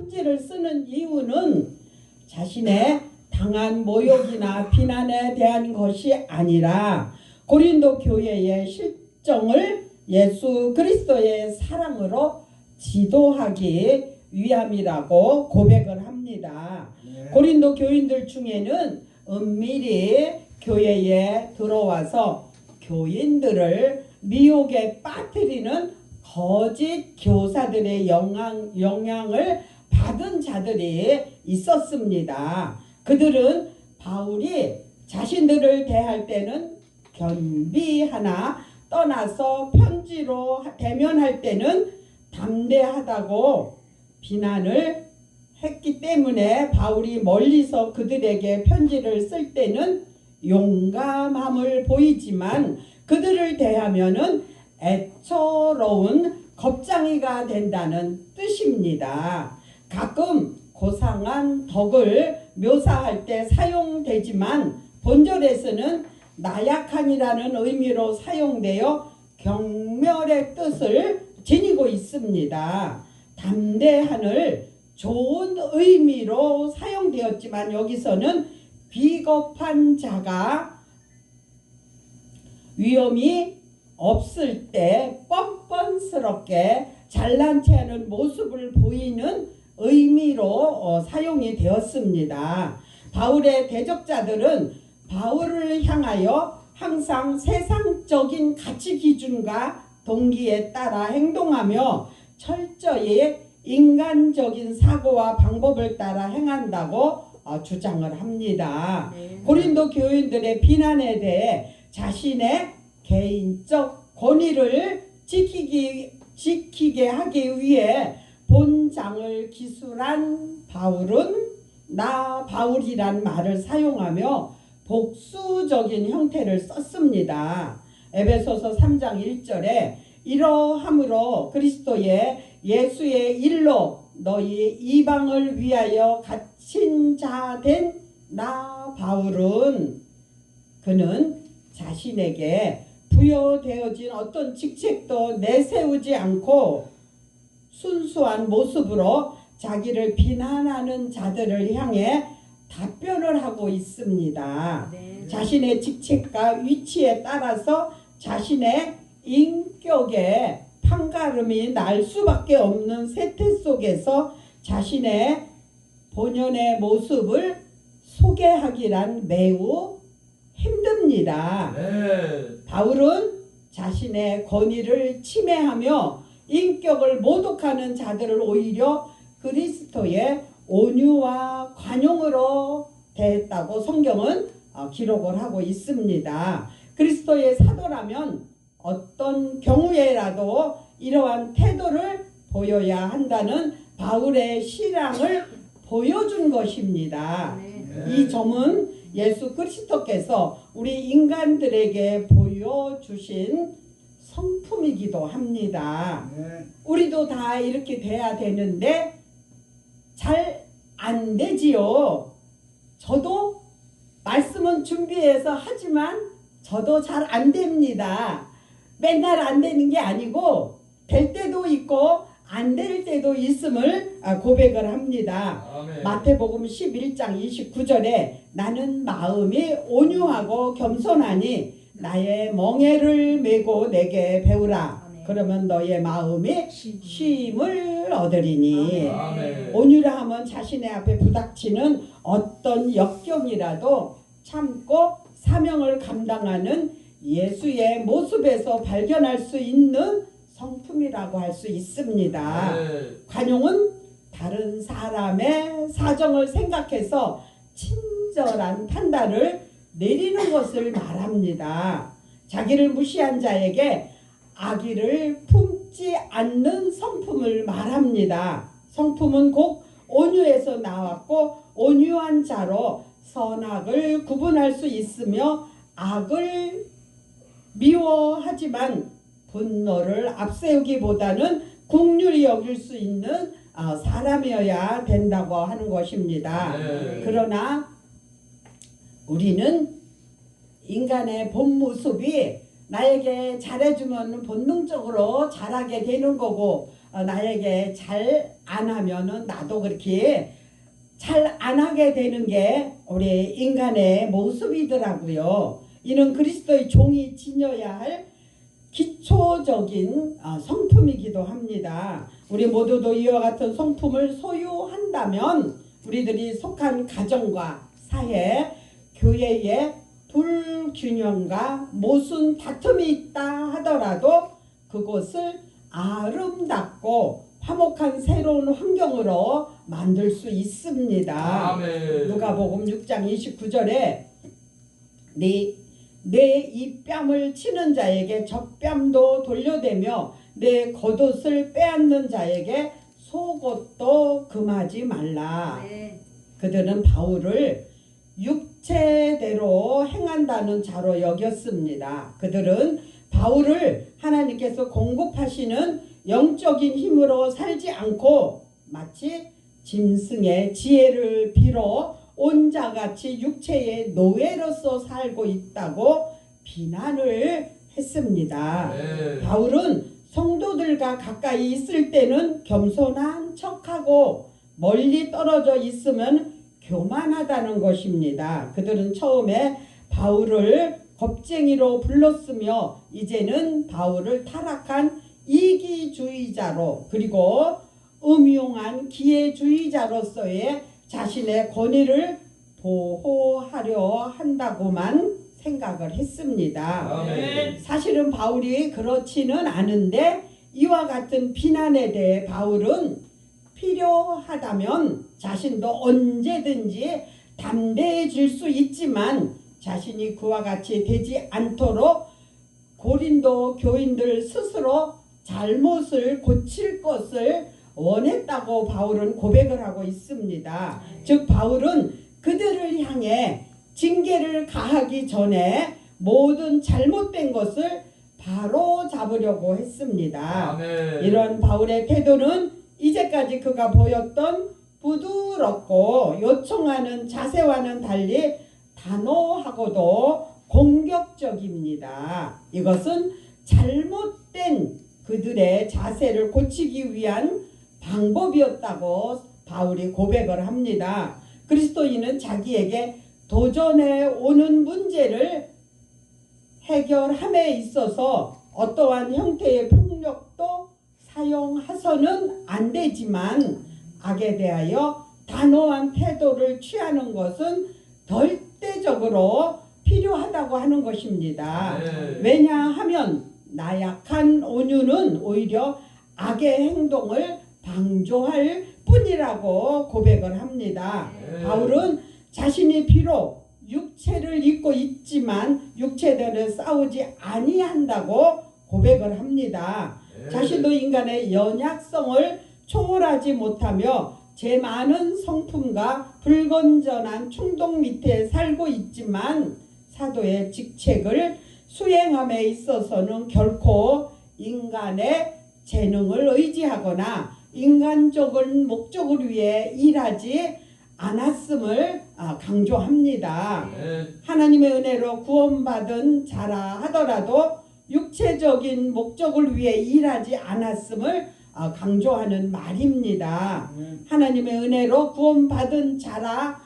편지를 쓰는 이유는 자신의 당한 모욕이나 비난에 대한 것이 아니라 고린도 교회의 실정을 예수 그리스도의 사랑으로 지도하기 위함이라고 고백을 합니다. 고린도 교인들 중에는 은밀히 교회에 들어와서 교인들을 미혹에 빠뜨리는 거짓 교사들의 영향을 받은 자들이 있었습니다. 그들은 바울이 자신들을 대할 때는 겸비하나 떠나서 편지로 대면할 때는 담대하다고 비난을 했기 때문에 바울이 멀리서 그들에게 편지를 쓸 때는 용감함을 보이지만 그들을 대하면은 애처로운 겁쟁이가 된다는 뜻입니다. 가끔 고상한 덕을 묘사할 때 사용되지만 본절에서는 나약한이라는 의미로 사용되어 경멸의 뜻을 지니고 있습니다. 담대한을 좋은 의미로 사용되었지만 여기서는 비겁한 자가 위험이 없을 때 뻔뻔스럽게 잘난 체하는 모습을 보이는 의미로 사용이 되었습니다. 바울의 대적자들은 바울을 향하여 항상 세상적인 가치 기준과 동기에 따라 행동하며 철저히 인간적인 사고와 방법을 따라 행한다고 주장을 합니다. 고린도 교인들의 비난에 대해 자신의 개인적 권위를 지키게 하기 위해 본장을 기술한 바울은 나 바울이란 말을 사용하며 복수적인 형태를 썼습니다. 에베소서 3장 1절에 이러함으로 그리스도의 예수의 일로 너희 이방을 위하여 갇힌 자 된 나 바울은 그는 자신에게 부여되어진 어떤 직책도 내세우지 않고 순수한 모습으로 자기를 비난하는 자들을 향해 답변을 하고 있습니다. 자신의 직책과 위치에 따라서 자신의 인격에 판가름이 날 수밖에 없는 세태 속에서 자신의 본연의 모습을 소개하기란 매우 힘듭니다. 바울은 자신의 권위를 침해하며 인격을 모독하는 자들을 오히려 그리스도의 온유와 관용으로 대했다고 성경은 기록을 하고 있습니다. 그리스도의 사도라면 어떤 경우에라도 이러한 태도를 보여야 한다는 바울의 실랑을 보여준 것입니다. 이 점은 예수 그리스도께서 우리 인간들에게 보여주신 성품이기도 합니다. 우리도 다 이렇게 돼야 되는데 잘 안 되지요. 저도 말씀은 준비해서 하지만 저도 잘 안 됩니다. 맨날 안 되는 게 아니고 될 때도 있고 안 될 때도 있음을 고백을 합니다. 아멘. 마태복음 11장 29절에 나는 마음이 온유하고 겸손하니 나의 멍에를 메고 내게 배우라. 아멘. 그러면 너의 마음이 쉼을 얻으리니. 아멘. 온유라 하면 자신의 앞에 부닥치는 어떤 역경이라도 참고 사명을 감당하는 예수의 모습에서 발견할 수 있는 성품이라고 할 수 있습니다. 관용은 다른 사람의 사정을 생각해서 친절한 판단을 내리는 것을 말합니다. 자기를 무시한 자에게 악의를 품지 않는 성품을 말합니다. 성품은 곧 온유에서 나왔고 온유한 자로 선악을 구분할 수 있으며 악을 미워하지만 분노를 앞세우기보다는 긍휼히 여길 수 있는 사람이어야 된다고 하는 것입니다. 그러나 우리는 인간의 본 모습이 나에게 잘해주면 본능적으로 잘하게 되는 거고 나에게 잘 안 하면은 나도 그렇게 잘 안 하게 되는 게 우리 인간의 모습이더라고요. 이는 그리스도의 종이 지녀야 할 기초적인 성품이기도 합니다. 우리 모두도 이와 같은 성품을 소유한다면 우리들이 속한 가정과 사회, 교회에 불균형과 모순 다툼이 있다 하더라도 그곳을 아름답고 화목한 새로운 환경으로 만들 수 있습니다. 아멘. 누가복음 6장 29절에 내 이 뺨을 치는 자에게 저 뺨도 돌려대며 내 겉옷을 빼앗는 자에게 속옷도 금하지 말라. 네. 그들은 바울을 육체대로 행한다는 자로 여겼습니다. 그들은 바울을 하나님께서 공급하시는 영적인 힘으로 살지 않고 마치 짐승의 지혜를 빌어 온 자같이 육체의 노예로서 살고 있다고 비난을 했습니다. 네. 바울은 성도들과 가까이 있을 때는 겸손한 척하고 멀리 떨어져 있으면 교만하다는 것입니다. 그들은 처음에 바울을 겁쟁이로 불렀으며 이제는 바울을 타락한 이기주의자로 그리고 음흉한 기회주의자로서의 자신의 권위를 보호하려 한다고만 생각을 했습니다. 아멘. 사실은 바울이 그렇지는 않은데 이와 같은 비난에 대해 바울은 필요하다면 자신도 언제든지 담대해질 수 있지만 자신이 그와 같이 되지 않도록 고린도 교인들 스스로 잘못을 고칠 것을 원했다고 바울은 고백을 하고 있습니다. 즉 바울은 그들을 향해 징계를 가하기 전에 모든 잘못된 것을 바로 잡으려고 했습니다. 아멘. 이런 바울의 태도는 이제까지 그가 보였던 부드럽고 요청하는 자세와는 달리 단호하고도 공격적입니다. 이것은 잘못된 그들의 자세를 고치기 위한 방법이었다고 바울이 고백을 합니다. 그리스도인은 자기에게 도전해 오는 문제를 해결함에 있어서 어떠한 형태의 폭력도 사용해서는 안 되지만 악에 대하여 단호한 태도를 취하는 것은 절대적으로 필요하다고 하는 것입니다. 네. 왜냐하면 나약한 온유는 오히려 악의 행동을 방조할 뿐이라고 고백을 합니다. 네. 바울은 자신이 비록 육체를 입고 있지만 육체대로 싸우지 아니한다고 고백을 합니다. 네. 자신도 인간의 연약성을 초월하지 못하며 제 많은 성품과 불건전한 충동 밑에 살고 있지만 사도의 직책을 수행함에 있어서는 결코 인간의 재능을 의지하거나 인간적인 목적을 위해 일하지 않았음을 강조합니다. 네. 하나님의 은혜로 구원받은 자라 하더라도 육체적인 목적을 위해 일하지 않았음을 강조하는 말입니다. 하나님의 은혜로 구원받은 자라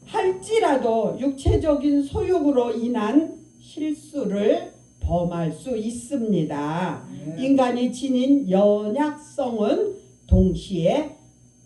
할지라도 육체적인 소욕으로 인한 실수를 범할 수 있습니다. 인간이 지닌 연약성은 동시에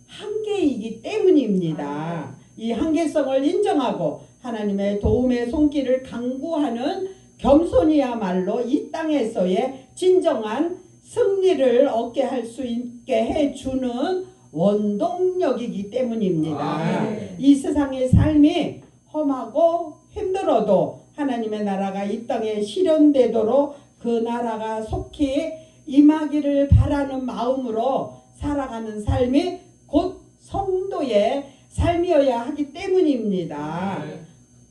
한계이기 때문입니다. 이 한계성을 인정하고 하나님의 도움의 손길을 간구하는 겸손이야말로 이 땅에서의 진정한 승리를 얻게 할 수 있게 해주는 원동력이기 때문입니다. 이 세상의 삶이 험하고 힘들어도 하나님의 나라가 이 땅에 실현되도록 그 나라가 속히 임하기를 바라는 마음으로 살아가는 삶이 곧 성도의 삶이어야 하기 때문입니다.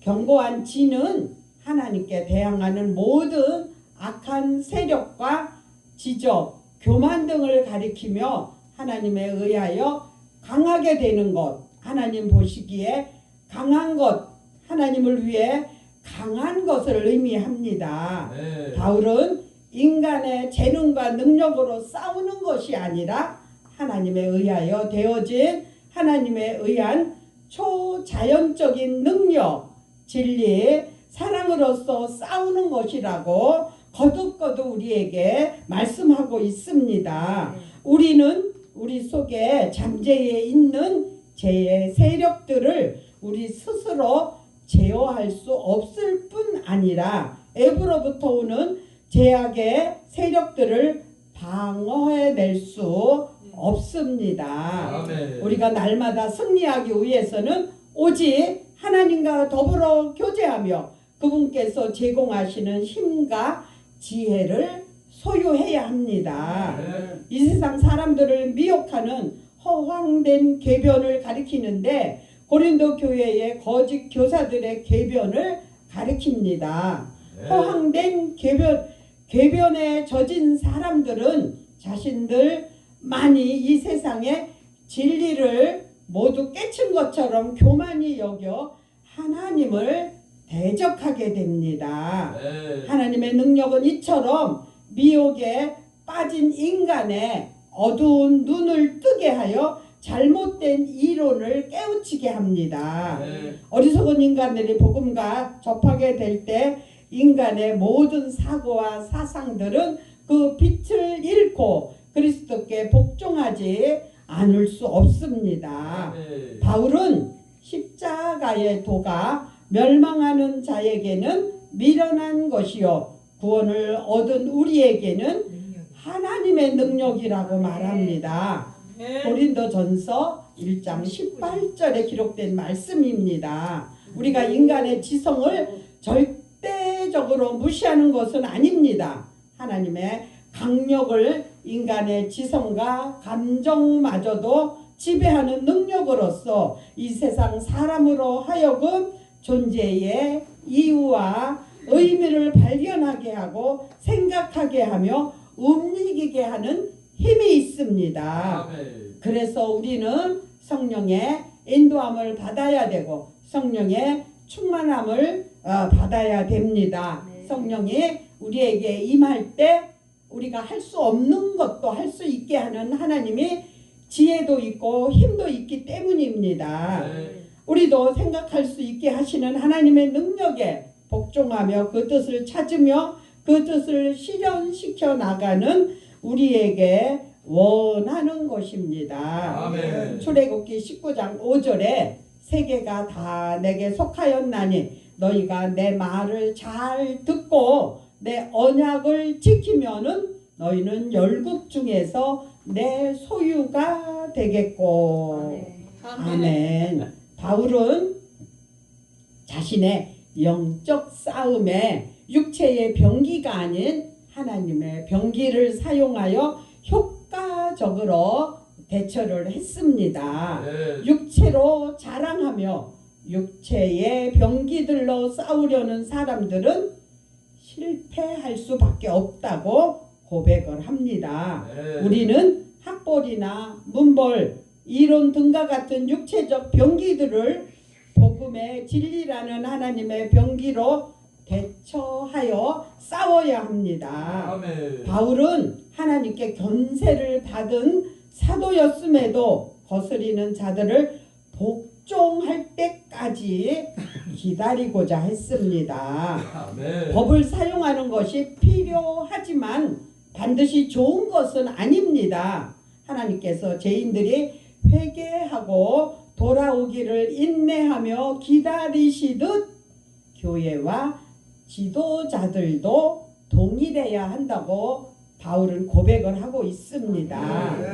견고한 진은 하나님께 대항하는 모든 악한 세력과 지적, 교만 등을 가리키며 하나님에 의하여 강하게 되는 것, 하나님 보시기에 강한 것, 하나님을 위해 강한 것을 의미합니다. 네. 바울은 인간의 재능과 능력으로 싸우는 것이 아니라 하나님에 의하여 되어진 하나님에 의한 초자연적인 능력, 진리, 사랑으로서 싸우는 것이라고 거듭거듭 우리에게 말씀하고 있습니다. 우리는 우리 속에 잠재해 있는 죄의 세력들을 우리 스스로 제어할 수 없을 뿐 아니라 앱으로부터 오는 죄악의 세력들을 방어해낼 수 없습니다. 아멘. 우리가 날마다 승리하기 위해서는 오직 하나님과 더불어 교제하며 그분께서 제공하시는 힘과 지혜를 소유해야 합니다. 이 세상 사람들을 미혹하는 허황된 궤변을 가리키는데 고린도 교회의 거짓 교사들의 궤변을 가리킵니다. 허황된 궤변에 젖은 사람들은 자신들만이 이 세상의 진리를 모두 깨친 것처럼 교만히 여겨 하나님을 대적하게 됩니다. 하나님의 능력은 이처럼 미혹에 빠진 인간의 어두운 눈을 뜨게 하여 잘못된 이론을 깨우치게 합니다. 어리석은 인간들이 복음과 접하게 될 때 인간의 모든 사고와 사상들은 그 빛을 잃고 그리스도께 복종하지 않을 수 없습니다. 바울은 십자가의 도가 멸망하는 자에게는 미련한 것이요 구원을 얻은 우리에게는 하나님의 능력이라고 말합니다. 고린도전서 1장 18절에 기록된 말씀입니다. 우리가 인간의 지성을 절대적으로 무시하는 것은 아닙니다. 하나님의 강력을 인간의 지성과 감정마저도 지배하는 능력으로서 이 세상 사람으로 하여금 존재의 이유와 의미를 발견하게 하고 생각하게 하며 움직이게 하는 힘이 있습니다. 그래서 우리는 성령의 인도함을 받아야 되고 성령의 충만함을 받아야 됩니다. 성령이 우리에게 임할 때 우리가 할 수 없는 것도 할 수 있게 하는 하나님이 지혜도 있고 힘도 있기 때문입니다. 우리도 생각할 수 있게 하시는 하나님의 능력에 복종하며 그 뜻을 찾으며 그 뜻을 실현시켜 나가는 우리에게 원하는 것입니다. 아멘. 출애굽기 19장 5절에 세계가 다 내게 속하였나니 너희가 내 말을 잘 듣고 내 언약을 지키면은 너희는 열국 중에서 내 소유가 되겠고. 아멘. 바울은 자신의 영적 싸움에 육체의 병기가 아닌 하나님의 병기를 사용하여 효과적으로 대처를 했습니다. 육체로 자랑하며 육체의 병기들로 싸우려는 사람들은 실패할 수밖에 없다고 고백을 합니다. 우리는 학벌이나 문벌, 이론 등과 같은 육체적 병기들을 복음의 진리라는 하나님의 병기로 대처하여 싸워야 합니다. 바울은 하나님께 권세를 받은 사도였음에도 거스리는 자들을 복종할 때까지 기다리고자 했습니다. 법을 사용하는 것이 필요하지만 반드시 좋은 것은 아닙니다. 하나님께서 죄인들이 회개하고 돌아오기를 인내하며 기다리시듯 교회와 지도자들도 동일해야 한다고 바울은 고백을 하고 있습니다.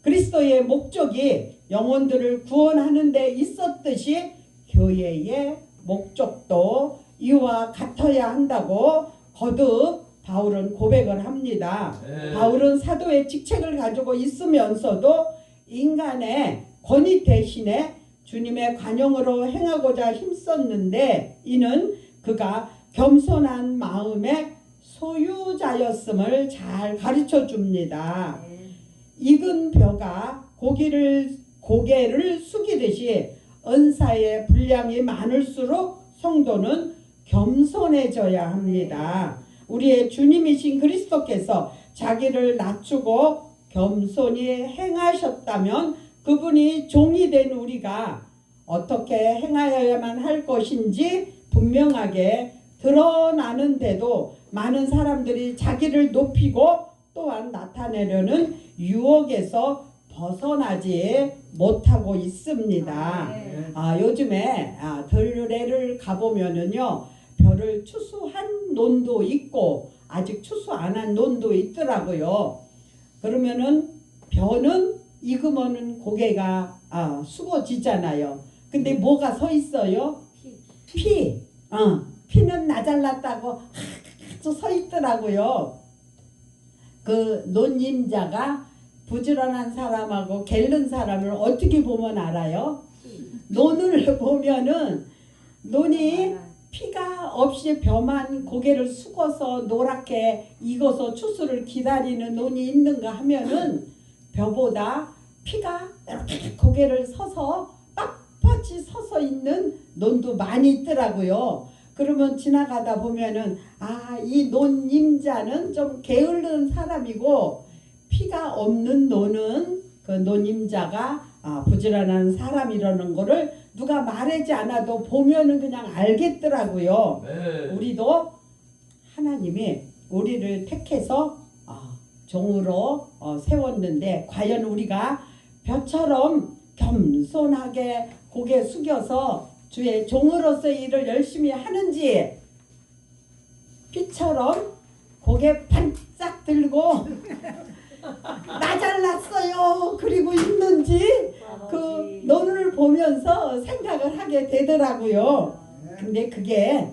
그리스도의 목적이 영혼들을 구원하는 데 있었듯이 교회의 목적도 이와 같아야 한다고 거듭 바울은 고백을 합니다. 바울은 사도의 직책을 가지고 있으면서도 인간의 권위 대신에 주님의 관용으로 행하고자 힘썼는데 이는 그가 겸손한 마음의 소유자였음을 잘 가르쳐 줍니다. 익은 벼가 고개를 숙이듯이 은사의 분량이 많을수록 성도는 겸손해져야 합니다. 우리의 주님이신 그리스도께서 자기를 낮추고 겸손히 행하셨다면 그분이 종이 된 우리가 어떻게 행하여야만 할 것인지 분명하게 드러나는데도 많은 사람들이 자기를 높이고 또한 나타내려는 유혹에서 벗어나지 못하고 있습니다. 요즘에 들레를 가보면은요, 별을 추수한 논도 있고 아직 추수 안 한 논도 있더라고요. 그러면은 벼는 익으면은 고개가 수고지잖아요. 근데 뭐가 서 있어요? 피. 피는 나 잘났다고 아주 서 있더라고요. 그 논임자가 부지런한 사람하고 게으른 사람을 어떻게 보면 알아요? 논을 보면은 논이 피가 없이 벼만 고개를 숙어서 노랗게 익어서 추수를 기다리는 논이 있는가 하면은 벼보다 피가 이렇게 고개를 서서 빳빳이 서서 있는 논도 많이 있더라고요. 그러면 지나가다 보면은 이 논임자는 좀 게으른 사람이고 피가 없는 논은 그 논임자가 부지런한 사람이라는 거를 누가 말하지 않아도 보면은 그냥 알겠더라고요. 네. 우리도 하나님이 우리를 택해서 종으로 세웠는데 과연 우리가 벼처럼 겸손하게 고개 숙여서 주의 종으로서의 일을 열심히 하는지, 피처럼 고개 반짝 들고 나 잘났어요 그리고 있는지 그 논을 보면서 생각을 하게 되더라고요. 근데 그게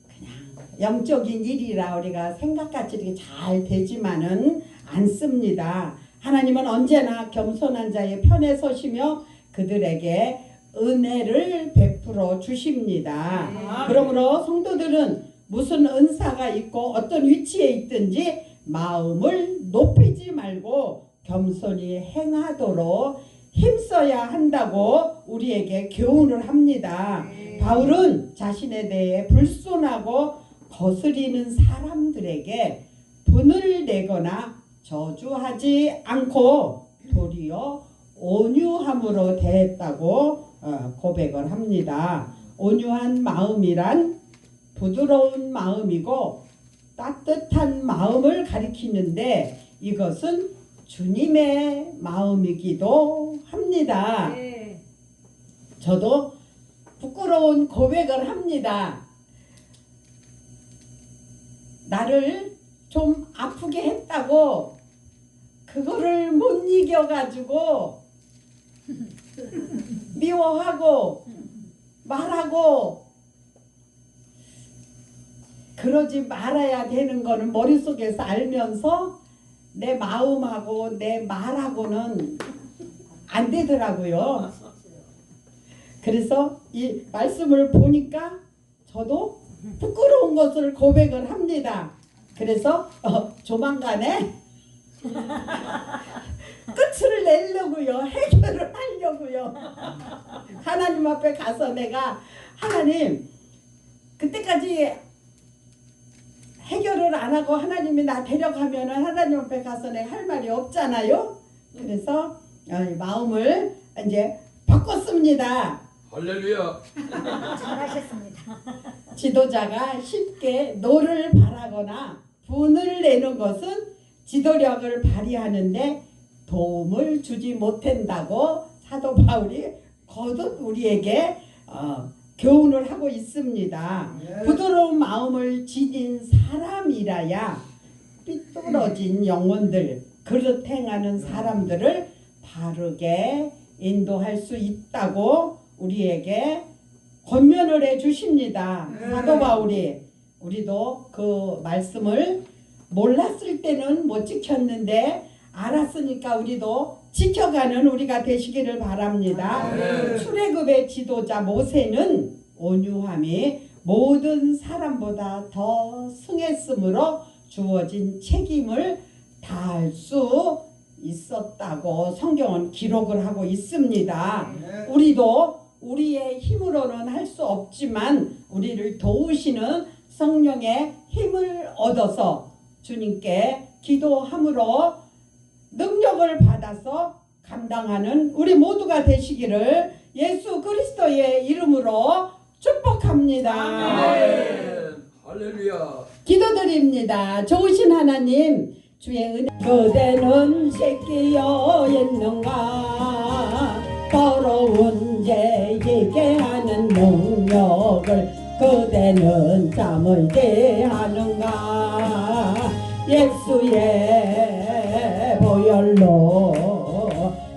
그냥 영적인 일이라 우리가 생각같이 이렇게 잘 되지만은 않습니다. 하나님은 언제나 겸손한 자의 편에 서시며 그들에게 은혜를 베풀어 주십니다. 그러므로 성도들은 무슨 은사가 있고 어떤 위치에 있든지 마음을 높이지 말고 겸손히 행하도록 힘써야 한다고 우리에게 교훈을 합니다. 바울은 자신에 대해 불손하고 거스리는 사람들에게 분을 내거나 저주하지 않고 도리어 온유함으로 대했다고 고백을 합니다. 온유한 마음이란 부드러운 마음이고 따뜻한 마음을 가리키는데 이것은 주님의 마음이기도 합니다. 저도 부끄러운 고백을 합니다. 나를 좀 아프게 했다고 그거를 못 이겨가지고 미워하고 말하고 그러지 말아야 되는 거는 머릿속에서 알면서 내 마음하고 내 말하고는 안 되더라고요. 그래서 이 말씀을 보니까 저도 부끄러운 것을 고백을 합니다. 그래서 조만간에 끝을 내려고요. 해결을 하려고요. 하나님 앞에 가서 내가 하나님 그때까지 해결을 안 하고 하나님이 나 데려가면은 하나님 앞에 가서 내가 할 말이 없잖아요. 그래서 마음을 이제 바꿨습니다. 할렐루야. 잘하셨습니다. 지도자가 쉽게 노를 바라거나 분을 내는 것은 지도력을 발휘하는데 도움을 주지 못한다고 사도 바울이 거듭 우리에게 교훈을 하고 있습니다. 부드러운 마음을 지닌 사람이라야 삐뚤어진 영혼들, 그릇 행하는 사람들을 바르게 인도할 수 있다고 우리에게 권면을 해 주십니다. 사도 바울이 우리도 그 말씀을 몰랐을 때는 못 지켰는데 알았으니까 우리도 지켜가는 우리가 되시기를 바랍니다. 출애굽의 지도자 모세는 온유함이 모든 사람보다 더 승했으므로 주어진 책임을 다할 수 있었다고 성경은 기록을 하고 있습니다. 우리도 우리의 힘으로는 할 수 없지만 우리를 도우시는 성령의 힘을 얻어서 주님께 기도함으로 능력을 받아서 감당하는 우리 모두가 되시기를 예수 그리스도의 이름으로 축복합니다. 할렐루야. 기도드립니다. 좋으신 하나님, 주의 은혜. 그대는 새끼여였는가? 더러운 죄이게 하는 능력을 그대는 잠을 제하는가? 예수의 보혈로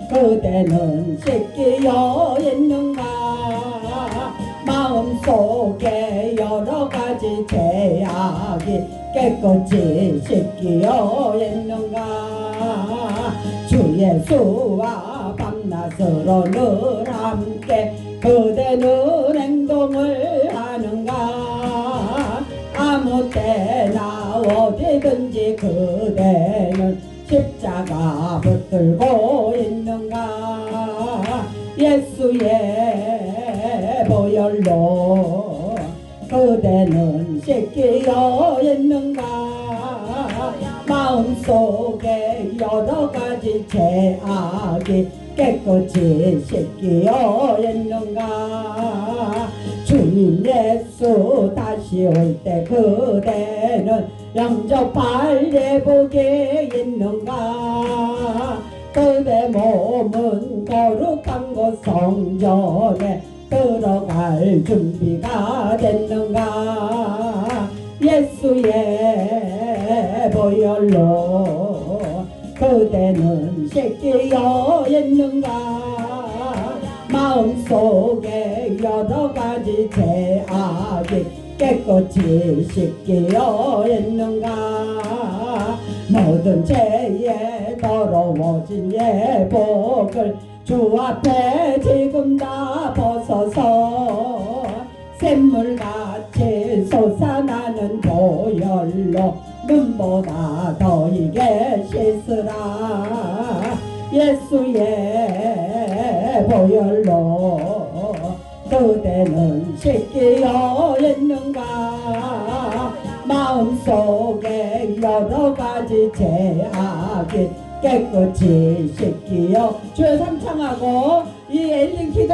그대는 새끼여였는가? 마음속에 여러가지 죄악이 깨끗이 씻기어있는가? 주 예수와 밤낮으로 늘 함께 그대는 행동을 하는가? 아무 때나 어디든지 그대는 십자가 붙들고 있는가? 예수의 보혈로 그대는 씻기어 있는가? 마음속에 여러가지 죄악이 깨끗이 씻기어 있는가? 주님 예수 다시 올 때 그대는 영접할 예복에 있는가? 그대 몸은 거룩한 곳 성전에 들어갈 준비가 됐는가? 예수의 보혈로 그대는 씻기어 있는가? 마음속에 여러가지 죄악이 깨끗이 씻기어 있는가? 모든 죄에 더러워진 예복을 주 앞에 지금 다 벗어서 샘물같이 솟아나는 보혈로 눈보다 더 이게 씻으라. 예수의 보혈로 그대는 씻기어 있는가? 마음속에 여러가지 죄악이 깨끗이 씻기어 주여 삼창하고 이 엘린 기도